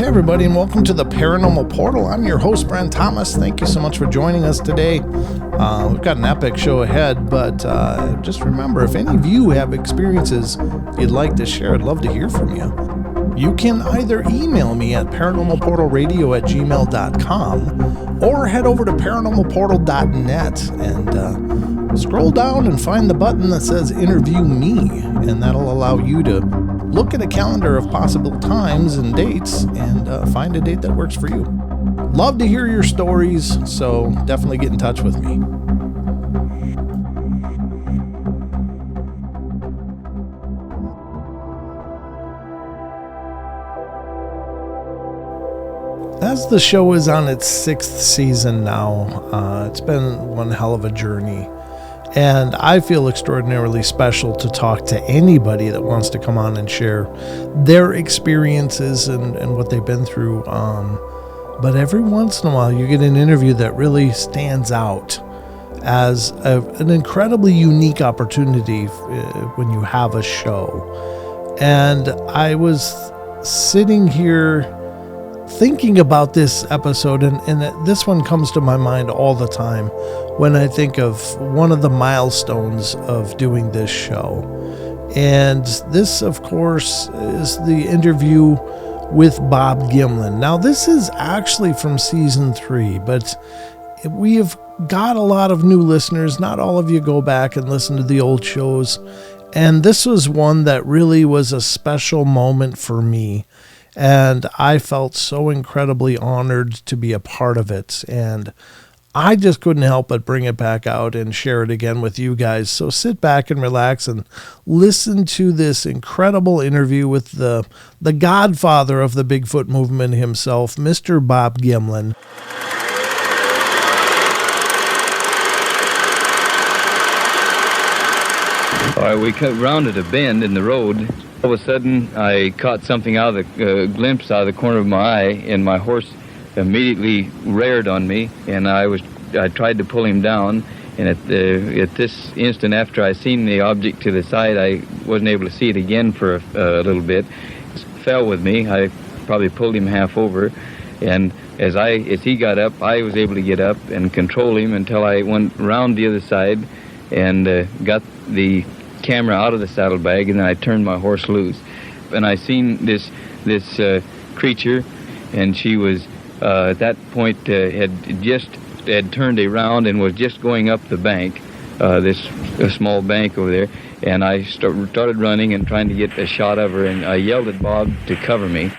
everybody, and welcome to the Paranormal Portal. I'm your host, Brent Thomas. Thank you so much for joining us today. We've got an epic show ahead, but just remember, if any of you have experiences you'd like to share, I'd love to hear from you. You can either email me at paranormalportalradio@gmail.com or head over to paranormalportal.net and scroll down and find the button that says Interview Me, and that'll allow you to look at a calendar of possible times and dates and find a date that works for you. Love to hear your stories, so definitely get in touch with me. As the show is on its 6th season now, it's been one hell of a journey. And I feel extraordinarily special to talk to anybody that wants to come on and share their experiences and what they've been through. But every once in a while, you get an interview that really stands out as an incredibly unique opportunity when you have a show. And I was sitting here thinking about this episode, and this one comes to my mind all the time when I think of one of the milestones of doing this show. And this, of course, is the interview with Bob Gimlin. Now, this is actually from season 3, but we have got a lot of new listeners. Not all of you go back and listen to the old shows. And this was one that really was a special moment for me. And I felt so incredibly honored to be a part of it. And I just couldn't help but bring it back out and share it again with you guys. So sit back and relax and listen to this incredible interview with the godfather of the Bigfoot movement himself, Mr. Bob Gimlin. All right, we rounded a bend in the road. All of a sudden, I caught something out of the glimpse out of the corner of my eye, and my horse immediately reared on me, and I tried to pull him down. And at this instant, after I seen the object to the side, I wasn't able to see it again for a little bit. It fell with me. I probably pulled him half over, and as he got up, I was able to get up and control him until I went around the other side and got the camera out of the saddlebag, and then I turned my horse loose, and I seen this creature, and she was at that point had turned around and was just going up the bank, this small bank over there, and I started running and trying to get a shot of her, and I yelled at Bob to cover me.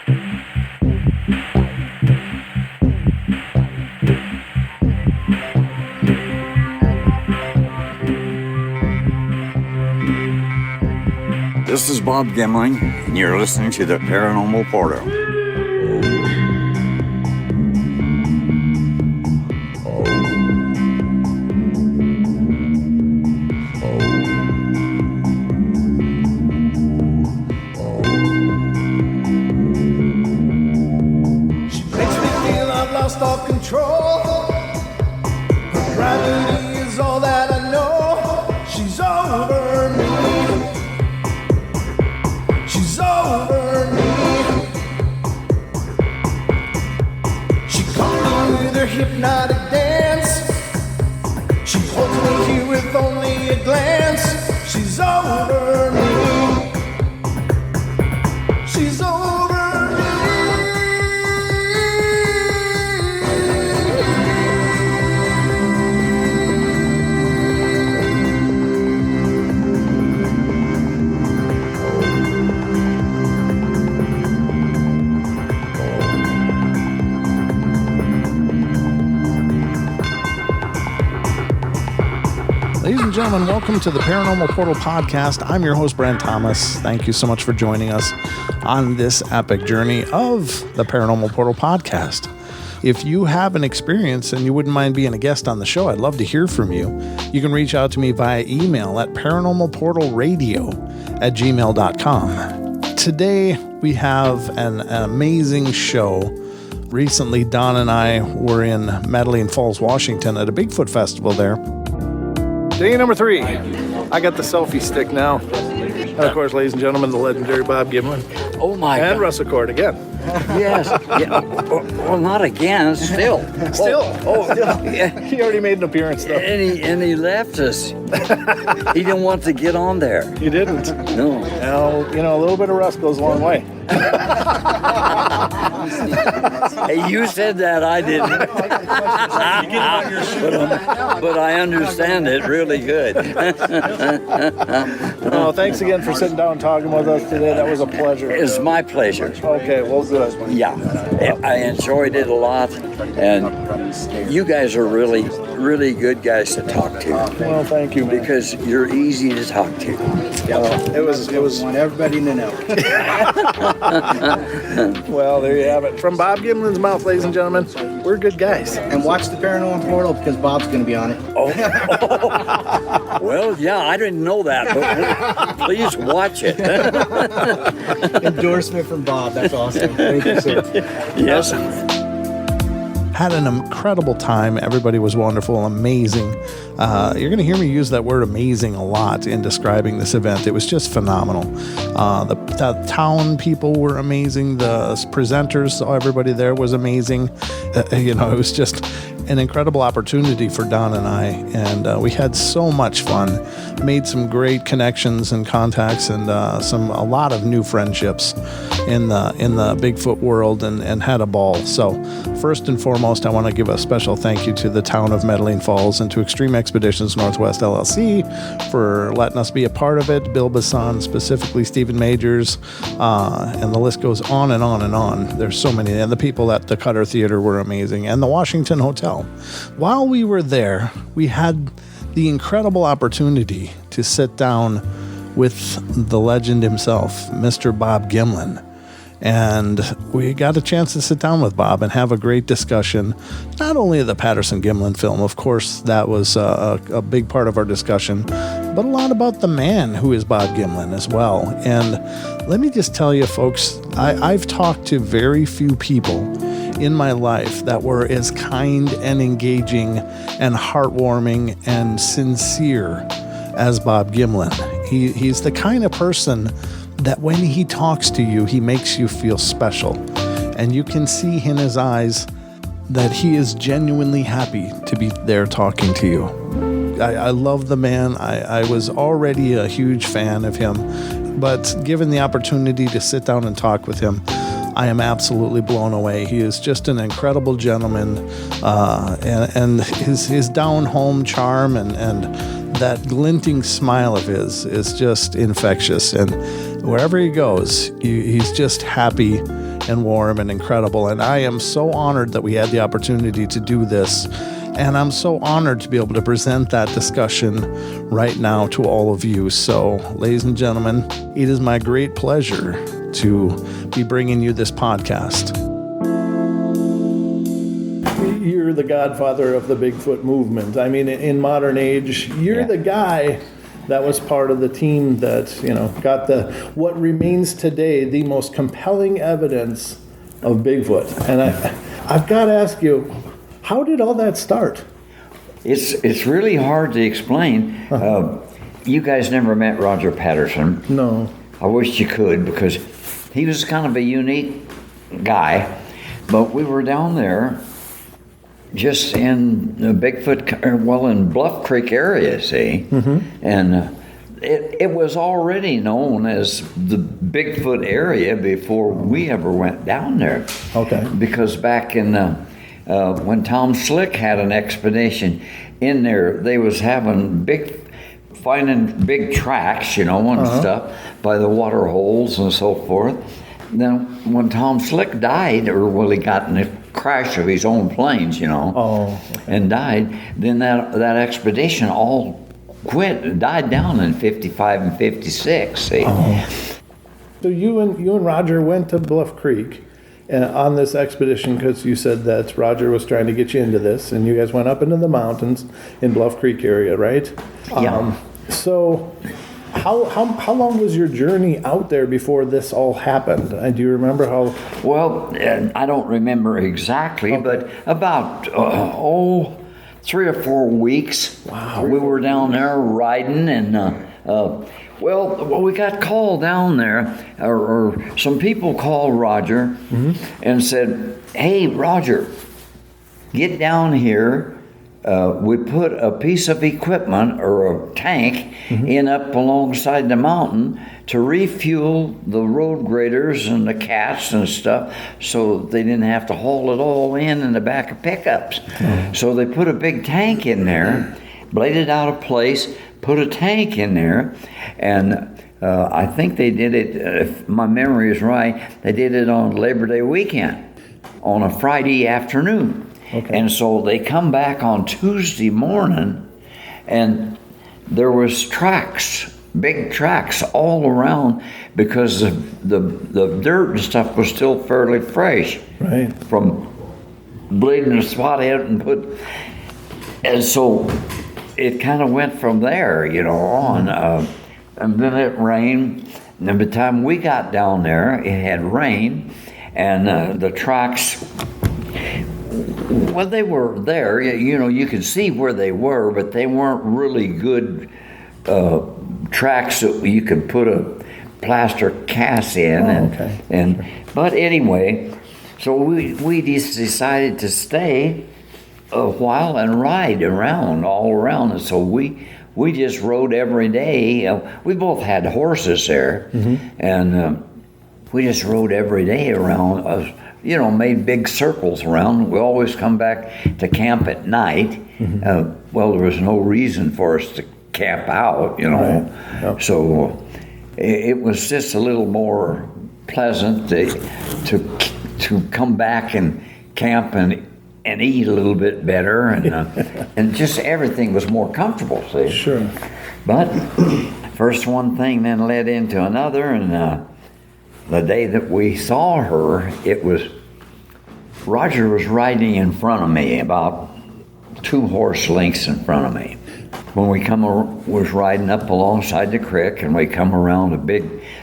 This is Bob Gimlin, and you're listening to the Paranormal Portal. She makes me feel I've lost all control. Her gravity is all that I know. She's over me. Over me. She comes in with her hypnotic dance. She holds me here with only a glance. She's over me. She's over me. Ladies and gentlemen, welcome to the Paranormal Portal podcast. I'm your host, Brent Thomas. Thank you so much for joining us on this epic journey of the Paranormal Portal podcast. If you have an experience and you wouldn't mind being a guest on the show, I'd love to hear from you. You can reach out to me via email at paranormalportalradio@gmail.com. Today, we have an amazing show. Recently, Don and I were in Metaline Falls, Washington at a Bigfoot Festival there. Day number 3. I got the selfie stick now. And of course, ladies and gentlemen, the legendary Bob Gimlin. Oh my And God. Russell Cord again. Yes. Yeah. Well, not again. Still. Still. Yeah. He already made an appearance, though. And he left us. He didn't want to get on there. He didn't. No. Now, a little bit of rust goes a long way. Hey, you said that, I didn't. But I understand it really good. Oh, thanks again for sitting down and talking with us today. That was a pleasure. It's my pleasure. Okay, well, good. Yeah, I enjoyed it a lot, and you guys are really, really good guys to talk to. Well, thank you, man. Because you're easy to talk to. It was. Want everybody to know. Well, there you have it. From Bob Gimlin's mouth, ladies and gentlemen, we're good guys. And watch the Paranormal Portal because Bob's going to be on it. Well, yeah, I didn't know that, but please watch it. Endorsement from Bob. That's awesome. Thank you, sir. Yes. Had an incredible time. Everybody was wonderful, amazing. You're going to hear me use that word amazing a lot in describing this event. It was just phenomenal. The town people were amazing. The presenters, everybody there was amazing. It was just an incredible opportunity for Don and I, and we had so much fun. Made some great connections and contacts, and a lot of new friendships in the Bigfoot world, and had a ball. So first and foremost, I want to give a special thank you to the town of Metaline Falls and to Extreme Expeditions Northwest LLC for letting us be a part of it. Bill Bassan, specifically Stephen Majors, and the list goes on and on and on. There's so many, and the people at the Cutter Theater were amazing, and the Washington Hotel. While we were there, we had the incredible opportunity to sit down with the legend himself, Mr. Bob Gimlin. And we got a chance to sit down with Bob and have a great discussion, not only of the Patterson-Gimlin film, of course, that was a big part of our discussion, but a lot about the man who is Bob Gimlin as well. And let me just tell you, folks, I've talked to very few people in my life that were as kind and engaging and heartwarming and sincere as Bob Gimlin. He's the kind of person that when he talks to you, he makes you feel special. And you can see in his eyes that he is genuinely happy to be there talking to you. I love the man. I was already a huge fan of him, but given the opportunity to sit down and talk with him, I am absolutely blown away. He is just an incredible gentleman, and his down-home charm and that glinting smile of his is just infectious. And wherever he goes, he's just happy and warm and incredible. And I am so honored that we had the opportunity to do this. And I'm so honored to be able to present that discussion right now to all of you. So, ladies and gentlemen, it is my great pleasure to be bringing you this podcast. You're the godfather of the Bigfoot movement. I mean, in modern age, you're the guy that was part of the team that, got what remains today the most compelling evidence of Bigfoot. And I've got to ask you, how did all that start? It's really hard to explain. You guys never met Roger Patterson. No. I wish you could, because he was kind of a unique guy. But we were down there just in the in Bluff Creek area, see? Mm-hmm. And it was already known as the Bigfoot area before we ever went down there. Okay. Because back in when Tom Slick had an expedition in there, they was finding big tracks, and stuff by the water holes and so forth. Then when Tom Slick died, he got in a crash of his own planes, and died, then that expedition all died down in 55 and 56, see? So you and Roger went to Bluff Creek on this expedition because you said that Roger was trying to get you into this, and you guys went up into the mountains in Bluff Creek area, right? Yeah. So how long was your journey out there before this all happened? Do you remember how? Well, I don't remember exactly, but about 3 or 4 weeks. Wow. We were down there riding, and Well, we got called down there, or some people called Roger and said, "Hey, Roger, get down here." We put a piece of equipment or a tank in up alongside the mountain to refuel the road graders and the cats and stuff, so they didn't have to haul it all in the back of pickups. So they put a big tank in there, bladed out a place, put a tank in there, and I think they did it, if my memory is right, they did it on Labor Day weekend, on a Friday afternoon. Okay. And so they come back on Tuesday morning, and there was tracks, big tracks all around, because the dirt and stuff was still fairly fresh. Right. From bleeding the spot out and so it kind of went from there, on. And then it rained. And by the time we got down there, it had rained, and the tracks. Well, they were there. You could see where they were, but they weren't really good tracks that you could put a plaster cast in. But anyway, so we just decided to stay a while and ride around, all around. And so we just rode every day. We both had horses there, and we just rode every day around. Made big circles around. We always come back to camp at night. Well, there was no reason for us to camp out, Right. Yep. So it was just a little more pleasant to come back and camp and eat a little bit better, and just everything was more comfortable. See? Sure. But first one thing then led into another, and the day that we saw her, Roger was riding in front of me, about 2 horse lengths in front of me. When we was riding up alongside the creek, and we come around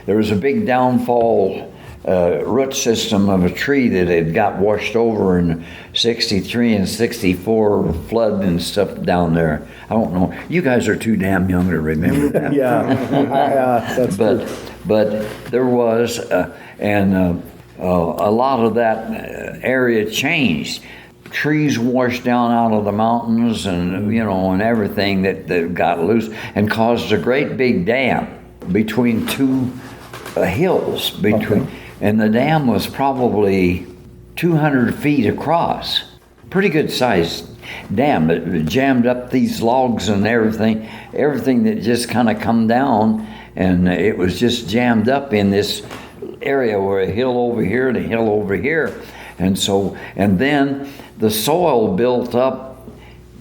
there was a big downfall root system of a tree that had got washed over in 63 and 64 flood and stuff down there. I don't know. You guys are too damn young to remember that. That's but there was, and a lot of that area changed. Trees washed down out of the mountains, and and everything that got loose, and caused a great big dam between 2 hills. And the dam was probably 200 feet across. Pretty good sized dam. It jammed up these logs and everything that just kind of come down, and it was just jammed up in this area where a hill over here and a hill over here. And then the soil built up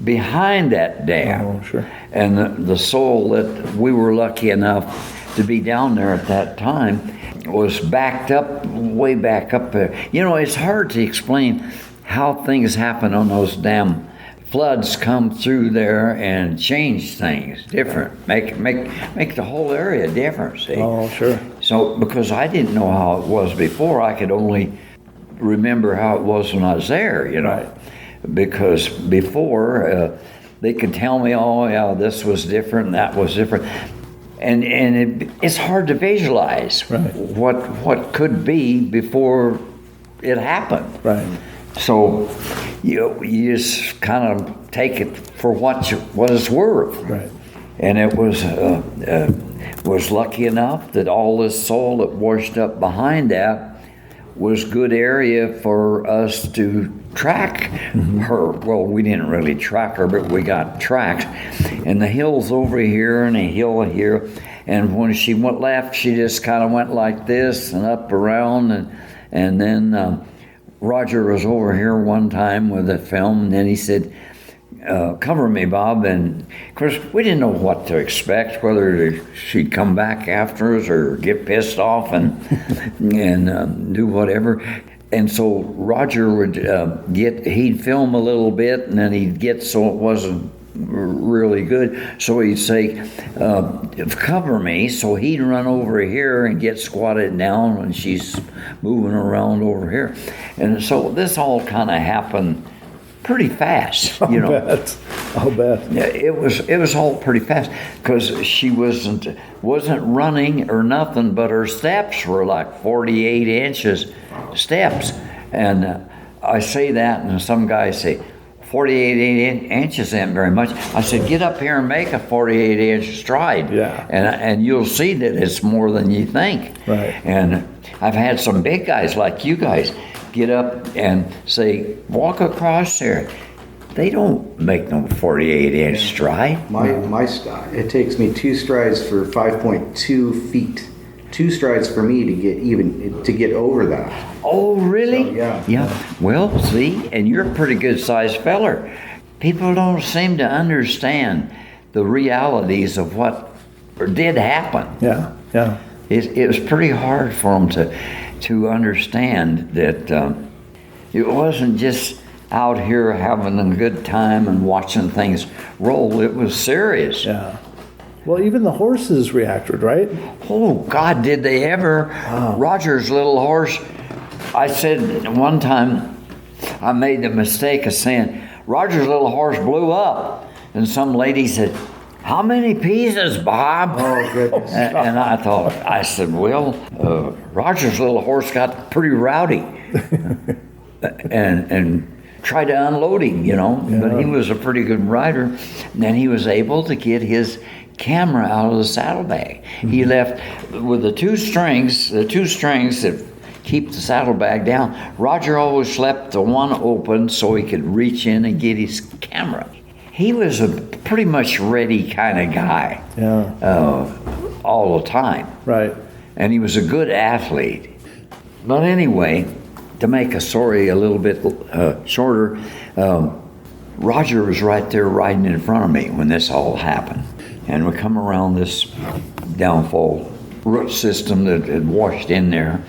behind that dam. Oh, sure. And the soil that we were lucky enough to be down there at that time was backed up, way back up there. It's hard to explain how things happen on those damn floods come through there and change things different, make the whole area different, see? Oh, sure. So, because I didn't know how it was before, I could only remember how it was when I was there, Right. Because before, they could tell me, oh, yeah, this was different, that was different. And it's hard to visualize Right. what could be before it happened. Right. So you just kind of take it for what it's worth. Right. And it was lucky enough that all this soil that washed up behind that was good area for us to track her. Well, we didn't really track her, but we got tracks. And the hill's over here and a hill here. And when she went left, she just kind of went like this and up around. And then Roger was over here one time with a film, and then he said, cover me, Bob. And of course, we didn't know what to expect, whether she'd come back after us or get pissed off and do whatever. And so Roger would he'd film a little bit, and then he'd get so it wasn't really good. So he'd say, cover me. So he'd run over here and get squatted down when she's moving around over here. And so this all kind of happened pretty fast, I'll bet. I'll bet. Yeah, it was all pretty fast because she wasn't running or nothing, but her steps were like 48 inches steps, and I say that, and some guys say 48 inches ain't very much. I said, get up here and make a 48-inch stride, and you'll see that it's more than you think. Right. And I've had some big guys like you guys get up and say, walk across there. They don't make no 48-inch stride. My stride, it takes me 2 strides for 5.2 feet. 2 strides for me to get over that. Oh, really? So, yeah. Yeah. Well, see, and you're a pretty good sized feller. People don't seem to understand the realities of what did happen. Yeah, yeah. It was pretty hard for them to understand that it wasn't just out here having a good time and watching things roll. It was serious. Yeah. Well, even the horses reacted, right? Oh, God, did they ever. Wow. Roger's little horse, I said one time, I made the mistake of saying, Roger's little horse blew up. And some lady said, how many pieces, Bob? Oh, goodness. And I said, well, Roger's little horse got pretty rowdy and tried to unload him, you know. Yeah. But he was a pretty good rider. And then he was able to get his camera out of the saddlebag. Mm-hmm. He left with the two strings that keep the saddlebag down. Roger always slept the one open so he could reach in and get his camera. He was a pretty much ready kind of guy. Yeah. All the time. Right. And he was a good athlete. But anyway, to make a story a little bit shorter, Roger was right there riding in front of me when this all happened. And we come around this downfall root system that had washed in there,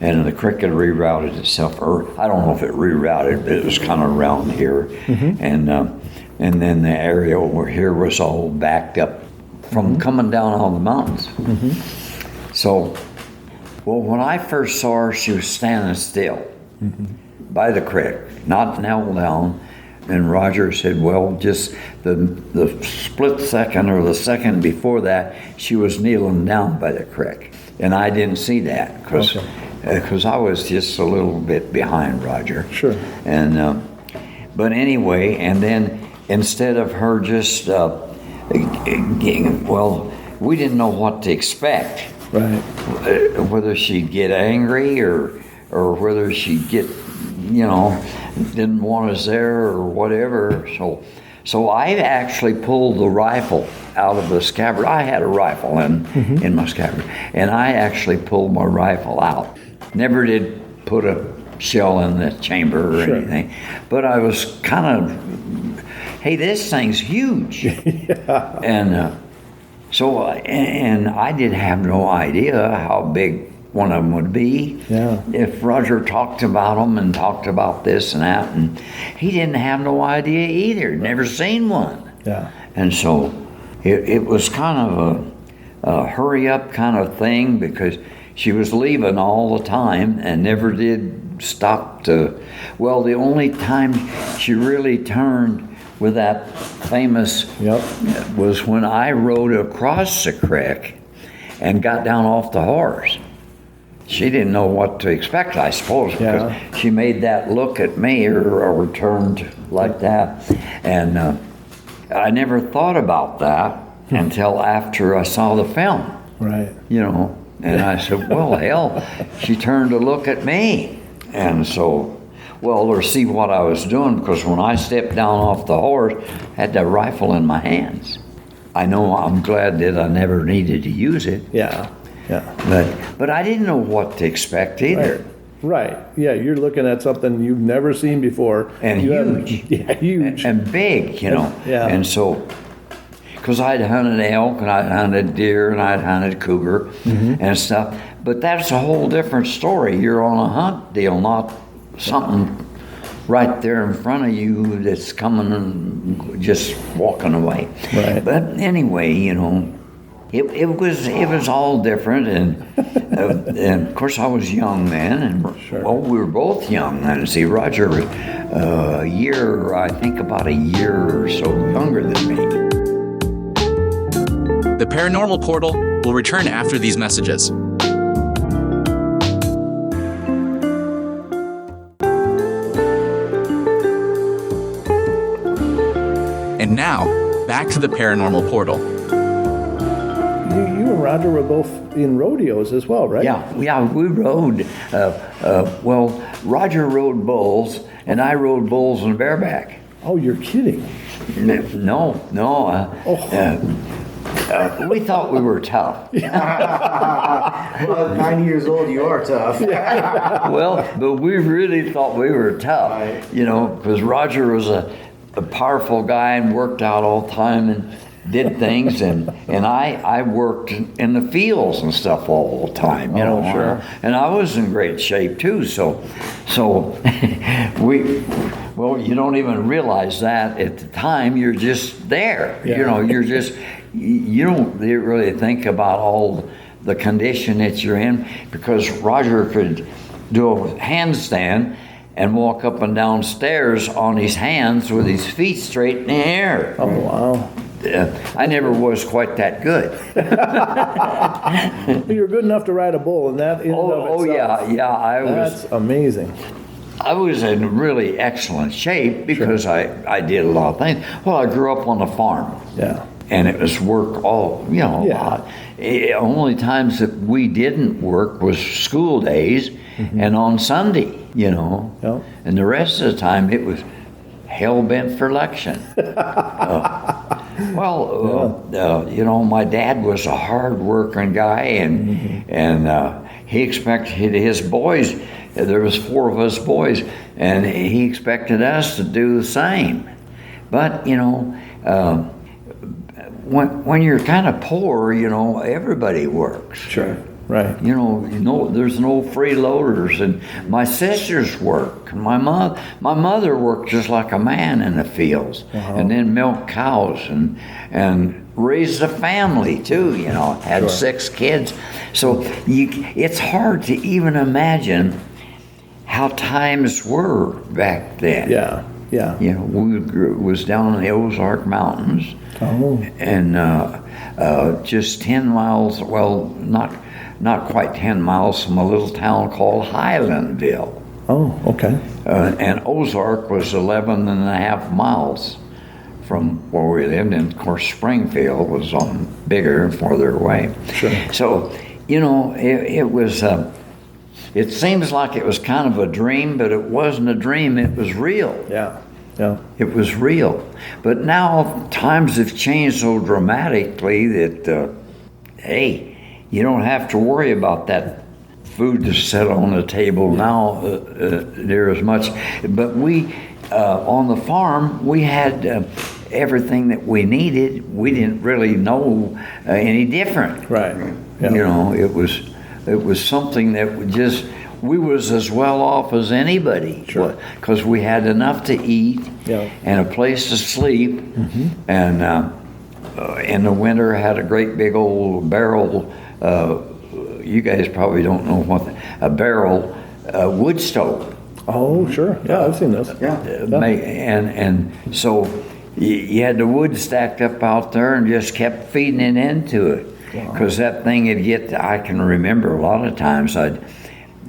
and the creek had rerouted itself, or I don't know if it rerouted, but it was kind of around here. Mm-hmm. And then the area over here was all backed up from coming down on the mountains. Mm-hmm. So, well, when I first saw her, she was standing still by the creek, not knelt down. And Roger said, well, just the split second or the second before that, she was kneeling down by the creek. And I didn't see that because I was just a little bit behind Roger. Sure. And but anyway, and then instead of her just, well, we didn't know what to expect. Right. Whether she'd get angry or whether she'd get, you know, didn't want us there or whatever. So I actually pulled the rifle out of the scabbard. I had a rifle in my scabbard, and I actually pulled my rifle out. Never did put a shell in the chamber or anything, but I was kind of, hey, this thing's huge. Yeah. And so I did have no idea how big one of them would be. Yeah. If Roger talked about them and talked about this and that, and he didn't have no idea either. Never seen one. Yeah. And so it was kind of a hurry up kind of thing because she was leaving all the time and never did stop to. Well, the only time she really turned with that famous was when I rode across the creek and got down off the horse. She didn't know what to expect, I suppose, because she made that look at me or turned like that. And I never thought about that until after I saw the film. Right. You know, and I said, well, hell, she turned to look at me. And so, well, to see what I was doing, because when I stepped down off the horse, I had that rifle in my hands. I know I'm glad that I never needed to use it. Yeah. Yeah. But I didn't know what to expect either. Right. Yeah, you're looking at something you've never seen before. And huge. Huge. And big, you know. Yeah. And so, because I'd hunted elk and I'd hunted deer and I'd hunted cougar and stuff. But that's a whole different story. You're on a hunt deal, not something right there in front of you that's coming and just walking away. Right. But anyway, you know, It was all different, and of course I was young then, and well, we were both young then. See, Roger was about a year or so younger than me. The Paranormal Portal will return after these messages. And now, back to the Paranormal Portal. You and Roger were both in rodeos as well, right? Yeah, we rode. Well, Roger rode bulls, and I rode bulls and bareback. Oh, you're kidding. No. We thought we were tough. Well, at 90 years old, you are tough. Well, but we really thought we were tough. Right. Because Roger was a powerful guy and worked out all the time and did things, and I worked in the fields and stuff all the time, Sure. And I was in great shape too. So you don't even realize that at the time. You're just there. Yeah. You don't really think about all the condition that you're in, because Roger could do a handstand and walk up and down stairs on his hands with his feet straight in the air. Oh, wow. I never was quite that good. You're good enough to ride a bull, and that in and of itself. Yeah. That's amazing. I was in really excellent shape because I did a lot of things. Well, I grew up on a farm. Yeah. And it was work a lot. Only times that we didn't work was school days and on Sunday, Yep. And the rest of the time it was hell bent for election. My dad was a hard working guy, and he expected his boys. There was 4 of us boys, and he expected us to do the same. But when you're kind of poor, everybody works. Sure. Right. There's no freeloaders, and my sisters work. My mother worked just like a man in the fields, and then milked cows and raised a family too. Had 6 kids, so it's hard to even imagine how times were back then. Yeah. Was down in the Ozark Mountains. Oh. And just 10 miles, well, not quite 10 miles from a little town called Highlandville. Oh, okay. And Ozark was 11 and a half miles from where we lived. And of course, Springfield was on bigger and farther away. Sure. So, it was, it seems like it was kind of a dream, but it wasn't a dream, it was real. Yeah. It was real. But now times have changed so dramatically that, you don't have to worry about that food to set on the table now near as much. But we, on the farm, we had everything that we needed. We didn't really know any different. Right. Yeah. It was something that we was as well off as anybody. Sure. Because we had enough to eat and a place to sleep, and in the winter had a great big old barrel. You guys probably don't know what a barrel wood stove. Oh, sure. Yeah, I've seen those. Yeah. And so you had the wood stacked up out there and just kept feeding it into it. Because that thing would get, I can remember a lot of times I'd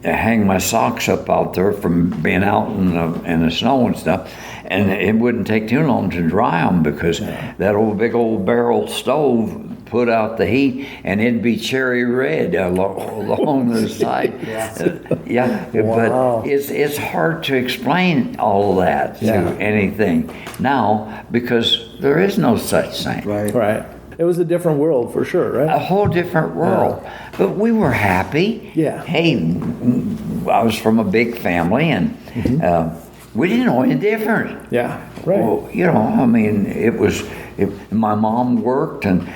hang my socks up out there from being out in the snow and stuff, and it wouldn't take too long to dry them because that big old barrel stove put out the heat, and it'd be cherry red along the side. Wow. But it's hard to explain all of that to anything now because there is no such thing. Right. It was a different world for sure, right? A whole different world. But we were happy. Yeah. Hey, I was from a big family, and we didn't know any different. Yeah, right. Well, my mom worked, and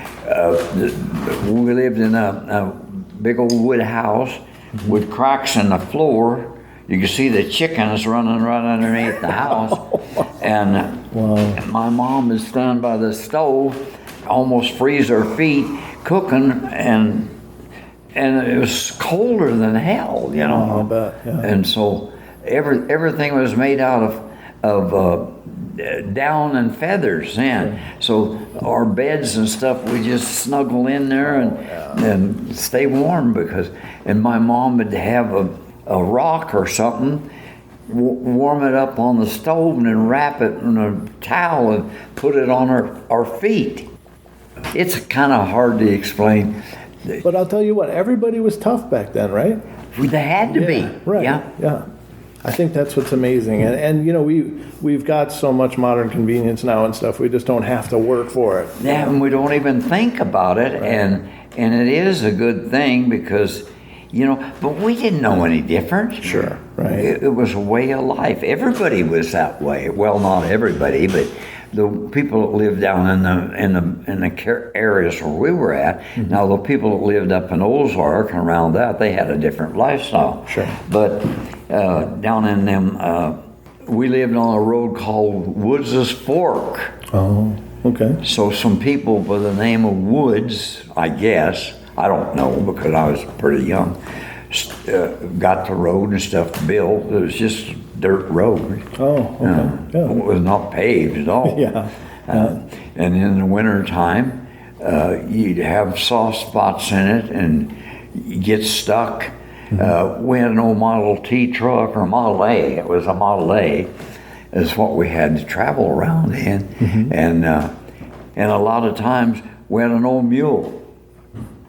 we lived in a big old wood house with cracks in the floor. You could see the chickens running right underneath the house. And my mom would stand by the stove, almost freeze her feet, cooking, and it was colder than hell, you know. Oh, I bet, yeah. And so everything was made out of down and feathers then. So our beds and stuff, we just snuggle in there and stay warm and my mom would have a rock or something, warm it up on the stove and then wrap it in a towel and put it on our feet. It's kind of hard to explain. But I'll tell you what, everybody was tough back then, right? They had to be. Right. Yeah. I think that's what's amazing. And you know, we've got so much modern convenience now and stuff, we just don't have to work for it. Yeah, and we don't even think about it. Right. And it is a good thing because, you know, but we didn't know any different. Sure, right. It was a way of life. Everybody was that way. Well, not everybody, but the people that lived down in the areas where we were at. Mm-hmm. Now, the people that lived up in Ozark and around that, they had a different lifestyle. Sure. But down in them, we lived on a road called Woods' Fork. Oh, okay. So some people by the name of Woods, I guess, I don't know because I was pretty young, got the road and stuff built. It was just dirt road. Oh, okay. It was not paved at all. Yeah. And in the winter time, you'd have soft spots in it and you get stuck. Mm-hmm. We had an old Model T truck or Model A. It was a Model A. Is what we had to travel around in. Mm-hmm. And a lot of times we had an old mule.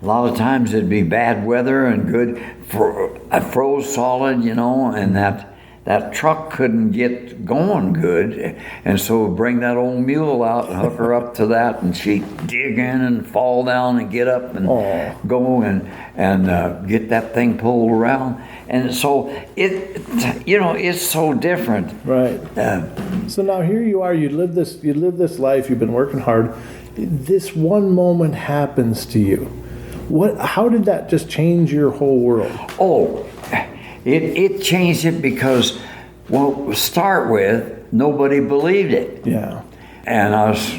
A lot of times it'd be bad weather and good, froze solid, you know, and that truck couldn't get going good. And so we'd bring that old mule out and hook her up to that, and she'd dig in and fall down and get up and go and get that thing pulled around. And so it's so different. Right. So now here you are, you live this life, you've been working hard. This one moment happens to you. How did that just change your whole world? Oh, it changed it because, well, to start with, nobody believed it. Yeah. And I was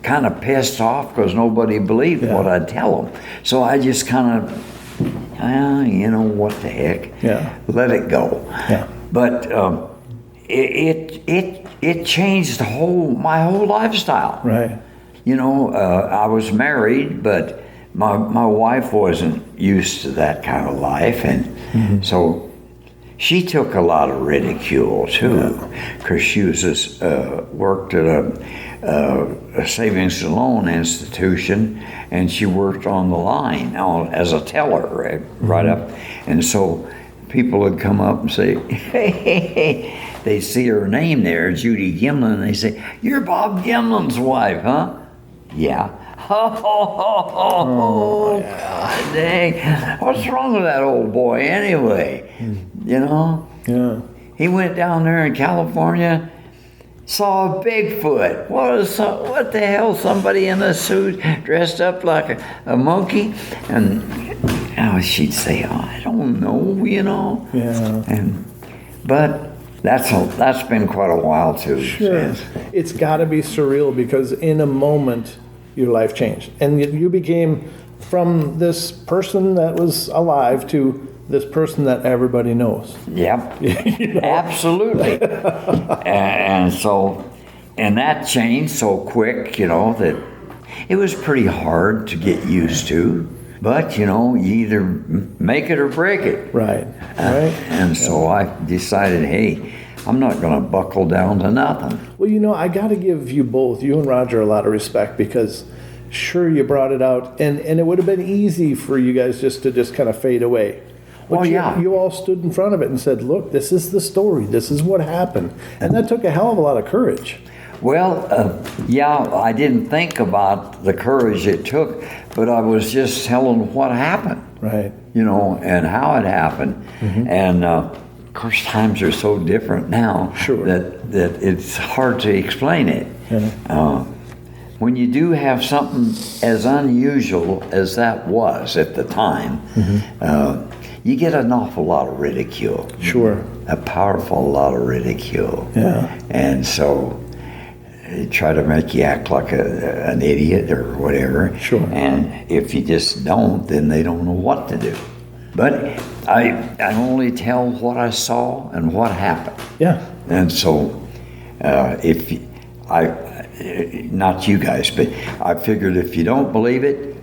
kind of pissed off because nobody believed what I'd tell them. So I just kind of, you know, what the heck? Yeah. Let it go. Yeah. But it changed my whole lifestyle. Right. You know, I was married, but my wife wasn't used to that kind of life, and so she took a lot of ridicule too, because she was worked at a savings and loan institution, and she worked on the line as a teller right up, and so people would come up and say, hey, they see her name there, Judy Gimlin, and they say, "You're Bob Gimlin's wife, huh?" Yeah. Oh, God dang. What's wrong with that old boy anyway? You know? Yeah. He went down there in California, saw a Bigfoot. What the hell? Somebody in a suit dressed up like a monkey? And she'd say, I don't know, you know? Yeah. But that's been quite a while too. Sure. It's got to be surreal because in a moment your life changed and you became from this person that was alive to this person that everybody knows. Yep. You know? Absolutely. and that changed so quick, you know, that it was pretty hard to get used to. But, you know, you either make it or break it. Right. And so I decided, hey, I'm not going to buckle down to nothing. Well, you know, I got to give you both, you and Roger, a lot of respect because sure, you brought it out, and it would have been easy for you guys just to kind of fade away. But you all stood in front of it and said, look, this is the story. This is what happened. And that took a hell of a lot of courage. Well, I didn't think about the courage it took, but I was just telling what happened. Right. You know, and how it happened. Mm-hmm. And, of course, times are so different now that it's hard to explain it. Yeah. When you do have something as unusual as that was at the time, you get an awful lot of ridicule. Sure. A powerful lot of ridicule. Yeah. And so try to make you act like an idiot or whatever. Sure. And if you just don't, then they don't know what to do. But I only tell what I saw and what happened. Yeah. And so, not you guys, but I figured if you don't believe it,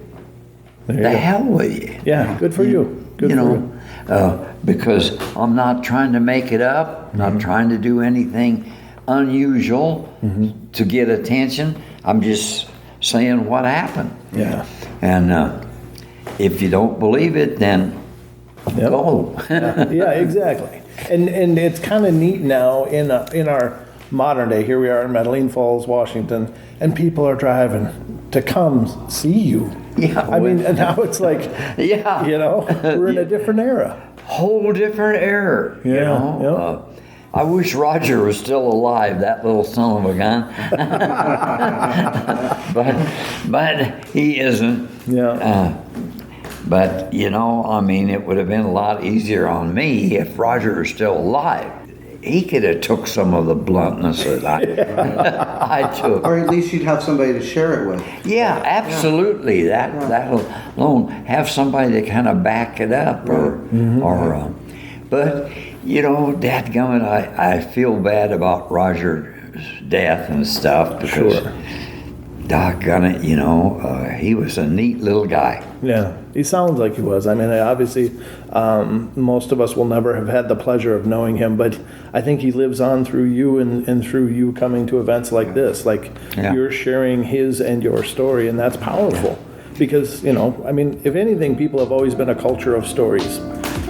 the hell with you. Yeah, good for you. Good for you. Because I'm not trying to make it up, not trying to do anything unusual to get attention. I'm just saying what happened. Yeah. And if you don't believe it, then go. Yeah, exactly. And it's kind of neat now in our modern day. Here we are in Metaline Falls, Washington, and people are driving to come see you. Yeah. I mean, and now it's like, Yeah. you know, we're in a different era. Whole different era. Yeah, You know. I wish Roger was still alive, that little son of a gun. but he isn't. Yeah. But, you know, I mean, it would have been a lot easier on me if Roger was still alive. He could have took some of the bluntness that I took. Or at least you'd have somebody to share it with. Yeah, absolutely. That alone, have somebody to kind of back it up, but you know, dadgummit, I feel bad about Roger's death and stuff because, doggone it, you know, he was a neat little guy. Yeah, he sounds like he was. I mean, obviously, most of us will never have had the pleasure of knowing him, but I think he lives on through you and through you coming to events like this. Like, you're sharing his and your story, and that's powerful. Because, you know, I mean, if anything, people have always been a culture of stories,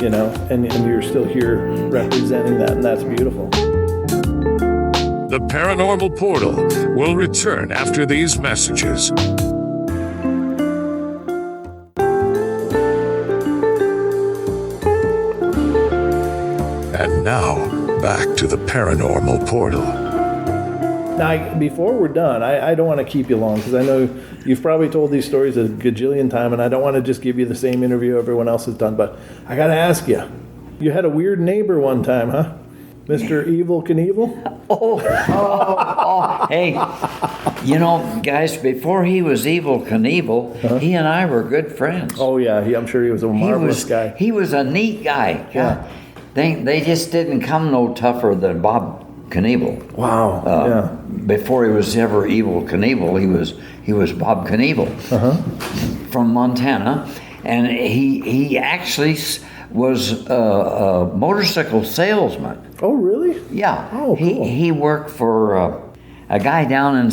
you know, and you're still here representing that, and that's beautiful. The Paranormal Portal will return after these messages. And now, back to the Paranormal Portal. Now, before we're done, I don't want to keep you long because I know you've probably told these stories a gajillion times, and I don't want to just give you the same interview everyone else has done, but I got to ask you, you had a weird neighbor one time, huh? Mr. Evil Knievel? Hey, you know, guys, before he was Evil Knievel, he and I were good friends. Oh, yeah, I'm sure he was a marvelous guy. He was a neat guy. Yeah. They just didn't come no tougher than Bob Knievel. Wow, Before he was ever Evil Knievel, he was Bob Knievel from Montana, and he actually was a motorcycle salesman. Oh, really? Yeah. Oh, cool. He worked for a guy down in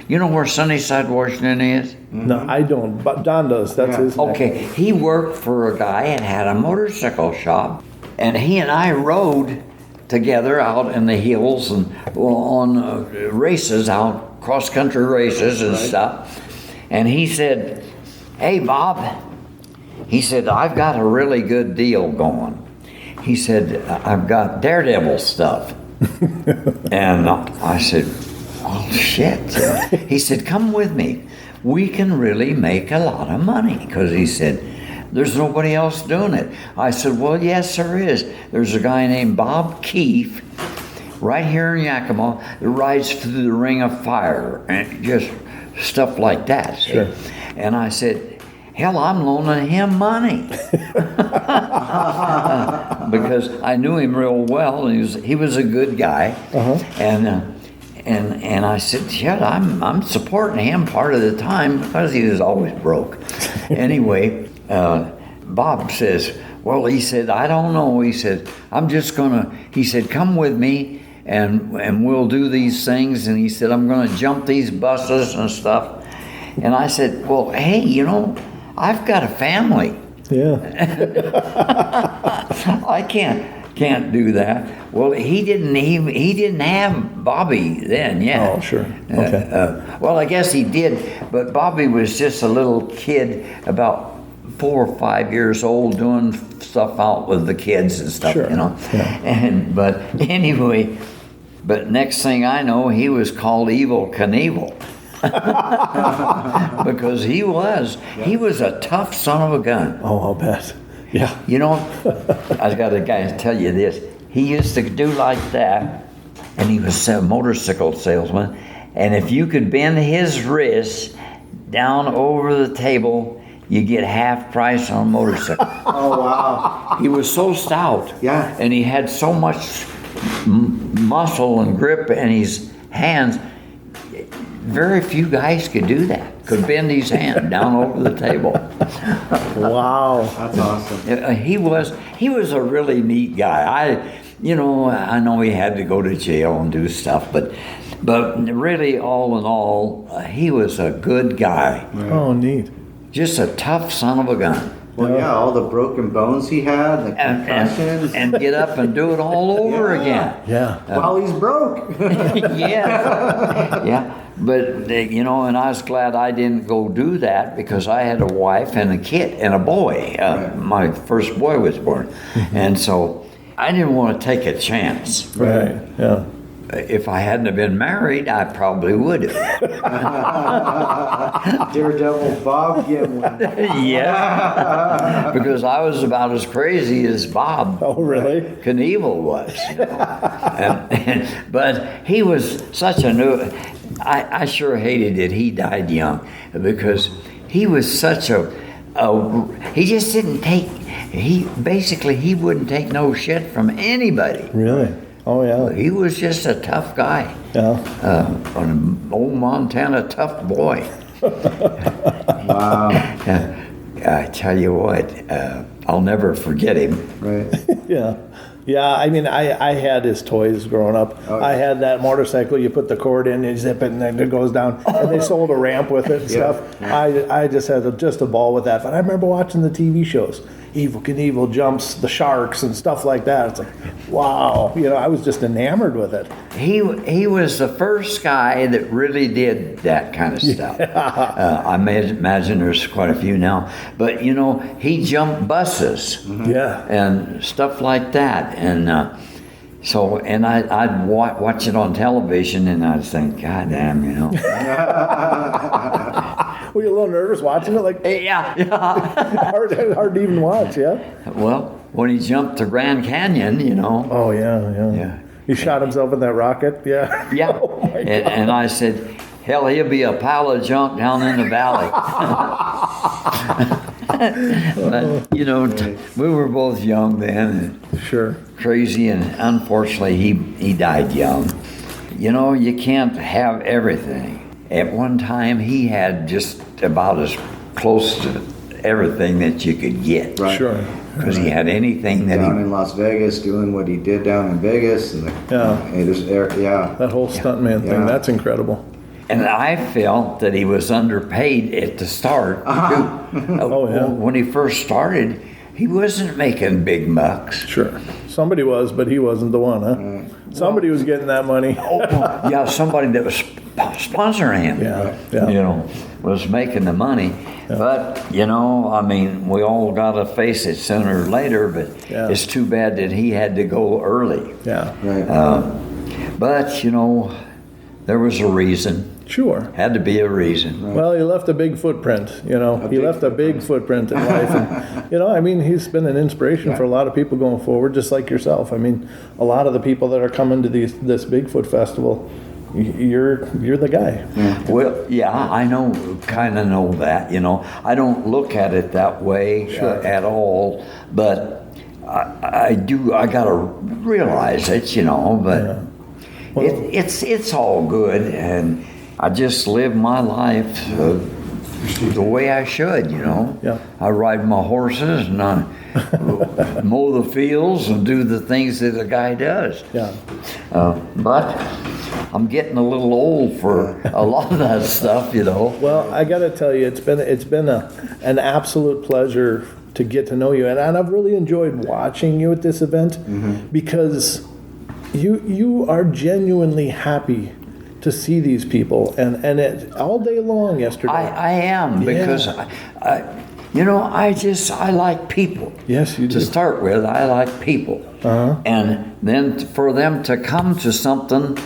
you know where Sunnyside, Washington is? No, I don't, but Don does. That's his name. Okay, he worked for a guy and had a motorcycle shop, and he and I rode together out in the hills and on races, out cross-country races and stuff. And he said, "Hey, Bob," he said, "I've got a really good deal going." He said, "I've got daredevil stuff." And I said, "Oh, shit." He said, "Come with me. We can really make a lot of money." Because he said, "There's nobody else doing it." I said, "Well, yes, there is. There's a guy named Bob Keefe right here in Yakima that rides through the Ring of Fire and just stuff like that." Sure. And I said, "Hell, I'm loaning him money." Because I knew him real well, and he was a good guy. And I said, "Shit, I'm supporting him part of the time because he was always broke." Anyway, Bob says, "Well," he said, "I don't know." He said, he said, "Come with me and we'll do these things." And he said, "I'm gonna jump these buses and stuff." And I said, "Well, hey, you know, I've got a family. Yeah. I can't do that." Well, he didn't have Bobby then yet. Oh, sure. Okay. Well, I guess he did, but Bobby was just a little kid, about 4 or 5 years old, doing stuff out with the kids and stuff, Sure. you know. Yeah. But anyway, but next thing I know, he was called Evil Knievel. Because he was a tough son of a gun. Oh, I'll bet. Yeah. You know, I got a guy to tell you this. He used to do like that, and he was a motorcycle salesman, And if you could bend his wrist down over the table, you get half price on a motorcycle. Oh, wow. He was so stout. Yeah. And he had so much muscle and grip in his hands. Very few guys could do that. Could bend his hand down over the table. Wow. That's awesome. He was a really neat guy. I know he had to go to jail and do stuff, but really, all in all, he was a good guy. Right. Oh, neat. Just a tough son of a gun. Well, yeah, all the broken bones he had, the concussions. And get up and do it all over again. Yeah. While he's broke. Yeah. But, and I was glad I didn't go do that because I had a wife and a kid and a boy. My first boy was born. And so I didn't want to take a chance. Right. Yeah. If I hadn't have been married, I probably would have. Daredevil Bob Gimlin. Yeah. Because I was about as crazy as Bob. Oh, really? Knievel was. But he was such a new... I sure hated that he died young because he was such he just didn't take... He wouldn't take no shit from anybody. Really? Oh, yeah. He was just a tough guy. Yeah. An old Montana tough boy. Wow. I tell you what, I'll never forget him. Right. Yeah. Yeah, I mean, I had his toys growing up. Oh, yeah. I had that motorcycle, you put the cord in, you zip it, and then it goes down. And they sold a ramp with it and stuff. Yeah. I just had just a ball with that. But I remember watching the TV shows. Evel Knievel jumps the sharks and stuff like that. It's like, wow. I was just enamored with it. He was the first guy that really did that kind of stuff. I imagine there's quite a few now. But, he jumped buses. Mm-hmm. Yeah. And stuff like that. And I'd watch it on television and I'd think, God damn, Were you a little nervous watching it? Like, Yeah. hard to even watch, yeah? Well, when he jumped the Grand Canyon, Oh, yeah. Yeah. He shot himself in that rocket, yeah. Yeah. Oh, my God. And I said, hell, he'll be a pile of junk down in the valley. But, we were both young then and Sure. crazy, and unfortunately he died young. You can't have everything. At one time, he had just about as close to everything that you could get. Right. Sure. Because he had anything that Down in Las Vegas, doing what he did down in Vegas. And That whole stuntman thing, Yeah. that's incredible. And I felt that he was underpaid at the start. Too. Oh, yeah. When he first started, he wasn't making big bucks. Sure. Somebody was, but he wasn't the one, huh? Somebody was getting that money. Yeah, somebody that was sponsoring him. Yeah. Was making the money. But, we all got to face it sooner or later, but it's too bad that he had to go early. Yeah. Right. But, there was a reason. Sure. Had to be a reason. Well, he left a big footprint, He left a big footprint in life. And, he's been an inspiration for a lot of people going forward, just like yourself. I mean, a lot of the people that are coming to this Bigfoot Festival, you're the guy. Well, yeah, I kind of know that, I don't look at it that way at all, but I got to realize it, but Well, it's all good, and I just live my life the way I should, Yeah. I ride my horses and I mow the fields and do the things that a guy does. Yeah. But I'm getting a little old for a lot of that stuff, Well, I got to tell you, it's been an absolute pleasure to get to know you, and I've really enjoyed watching you at this event because you are genuinely happy to see these people, and it all day long yesterday. I am, because I like people. Yes, you do. To start with, I like people. And then for them to come to something,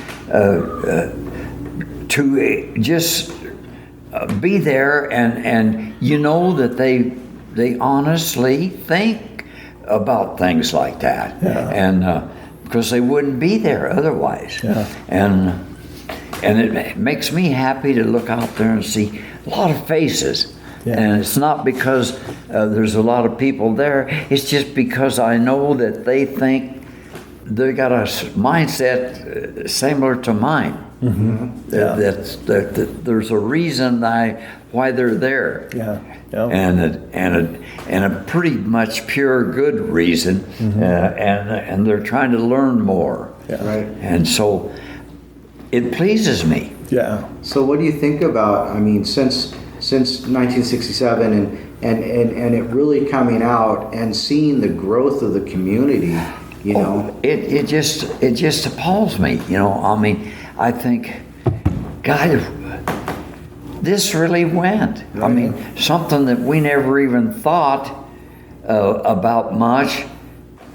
to just be there and that they honestly think about things like that. Yeah. And because they wouldn't be there otherwise. Yeah. And and it makes me happy to look out there and see a lot of faces. Yeah. And it's not because there's a lot of people there. It's just because I know that they think they got a mindset similar to mine. Mm-hmm. That there's a reason why they're there. Yeah. Yep. And a pretty much pure good reason. Mm-hmm. And they're trying to learn more. Yeah. Right. And so it pleases me. Yeah. So what do you think about, I mean, since 1967 and it really coming out and seeing the growth of the community, you know? It just appalls me, you know. I mean, I think, God, this really went. Right. I mean, something that we never even thought about much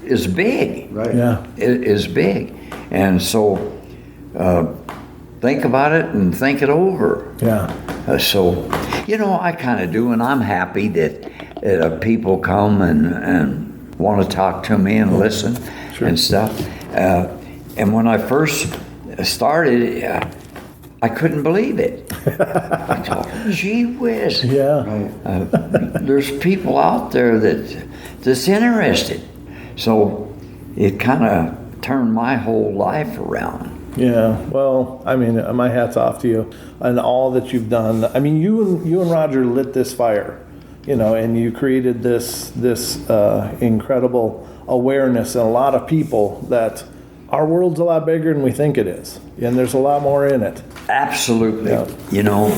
is big. Right. Yeah. It is big. And so think about it and think it over. Yeah. So, you know, I kind of do, and I'm happy that people come and want to talk to me and listen and stuff. And when I first started, I couldn't believe it. I thought, gee whiz. Yeah. Right. There's people out there that's interested. So it kind of turned my whole life around. Yeah, well, I mean, my hat's off to you and all that you've done. I mean, you and Roger lit this fire, you know, and you created this incredible awareness in a lot of people that our world's a lot bigger than we think it is, and there's a lot more in it. Absolutely. Yeah. You know,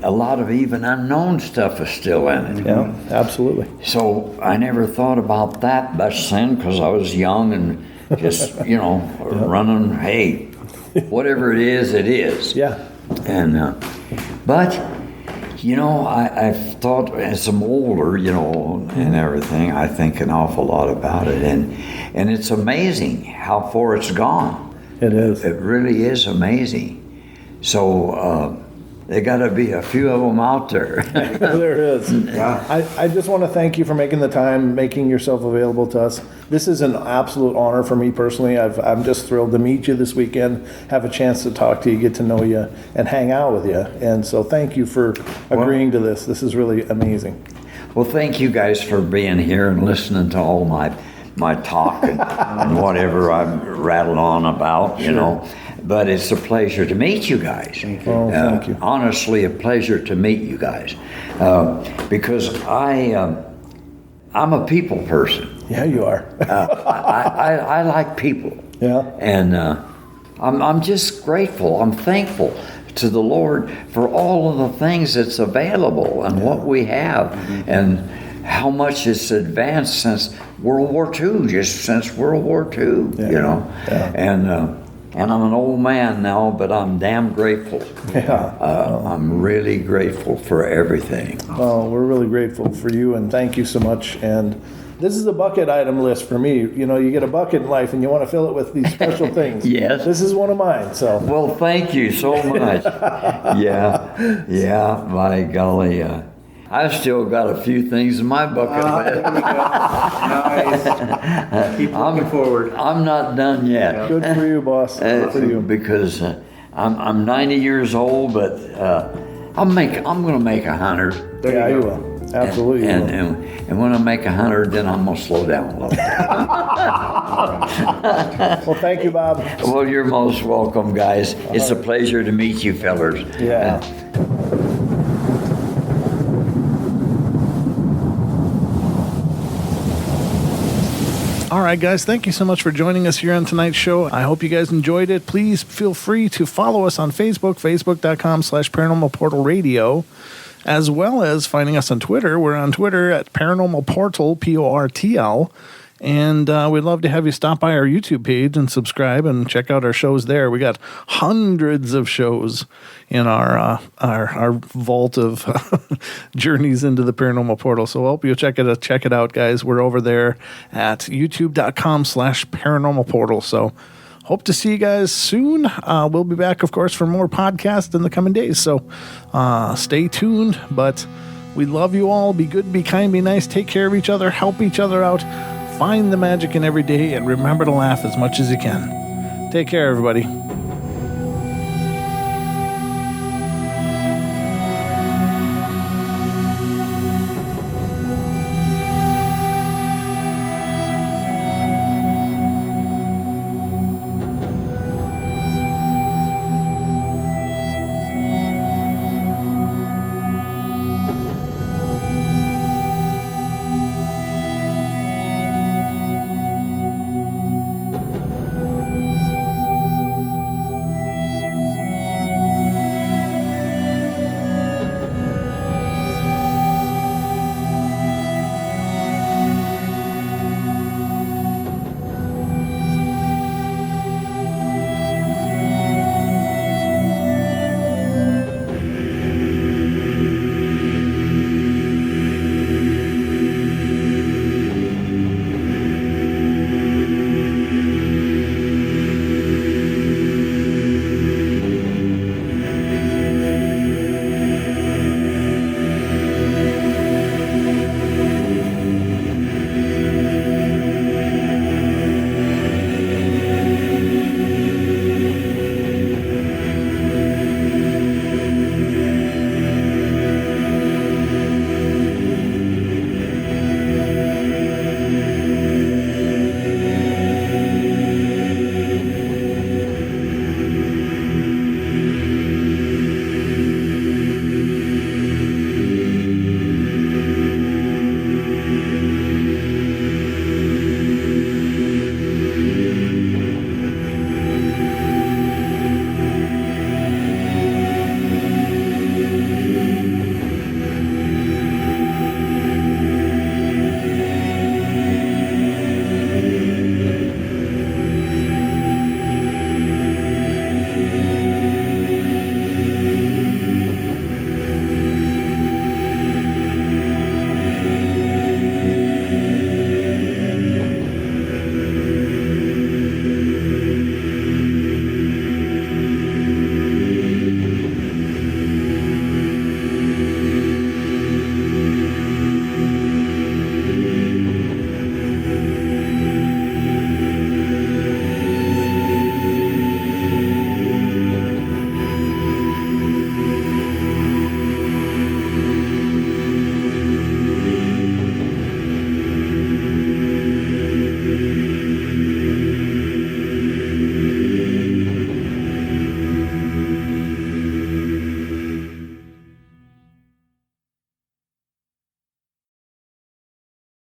a lot of even unknown stuff is still in it. Yeah, absolutely. So I never thought about that much then because I was young and just, you know, running, hey, whatever it is, it is. Yeah. And, but, you know, I've thought as I'm older, you know, and everything, I think an awful lot about it. And it's amazing how far it's gone. It is. It really is amazing. So, there got to be a few of them out there. There is. Yeah. I just want to thank you for making the time, making yourself available to us. This is an absolute honor for me personally. I'm just thrilled to meet you this weekend, have a chance to talk to you, get to know you, and hang out with you. And so thank you for agreeing to this. This is really amazing. Well, thank you guys for being here and listening to all my talk and whatever I'm rattling on about, you know. But it's a pleasure to meet you guys. Thank you. Oh, thank you. Honestly, a pleasure to meet you guys. Because I'm a people person. Yeah, you are. I like people. Yeah. And I'm just grateful. I'm thankful to the Lord for all of the things that's available and what we have and how much it's advanced since World War II, just since World War II, you know. Yeah. And I'm an old man now, but I'm damn grateful. Yeah. I'm really grateful for everything. Well, we're really grateful for you, and thank you so much. And this is a bucket item list for me. You know, you get a bucket in life, and you want to fill it with these special things. Yes. This is one of mine. So. Well, thank you so much. Yeah, by golly. I've still got a few things in my bucket list. There we go. Nice. Keep looking forward. I'm not done yet. Good for you, boss. Good for you. Because I'm 90 years old, but I'm going to make 100. Yeah, you will. Absolutely. And when I make 100, then I'm going to slow down a little bit. Well, thank you, Bob. Well, you're most welcome, guys. It's a pleasure to meet you fellers. Yeah. All right, guys, thank you so much for joining us here on tonight's show. I hope you guys enjoyed it. Please feel free to follow us on Facebook, facebook.com/Paranormal Portal Radio, as well as finding us on Twitter. We're on Twitter at Paranormal Portal, Portl. And we'd love to have you stop by our YouTube page and subscribe and check out our shows there. We got hundreds of shows in our vault of journeys into the paranormal portal. So I hope you'll check it out, guys. We're over there at youtube.com/paranormal portal. So hope to see you guys soon. We'll be back, of course, for more podcasts in the coming days. So stay tuned. But we love you all. Be good, be kind, be nice. Take care of each other. Help each other out. Find the magic in every day, and remember to laugh as much as you can. Take care, everybody.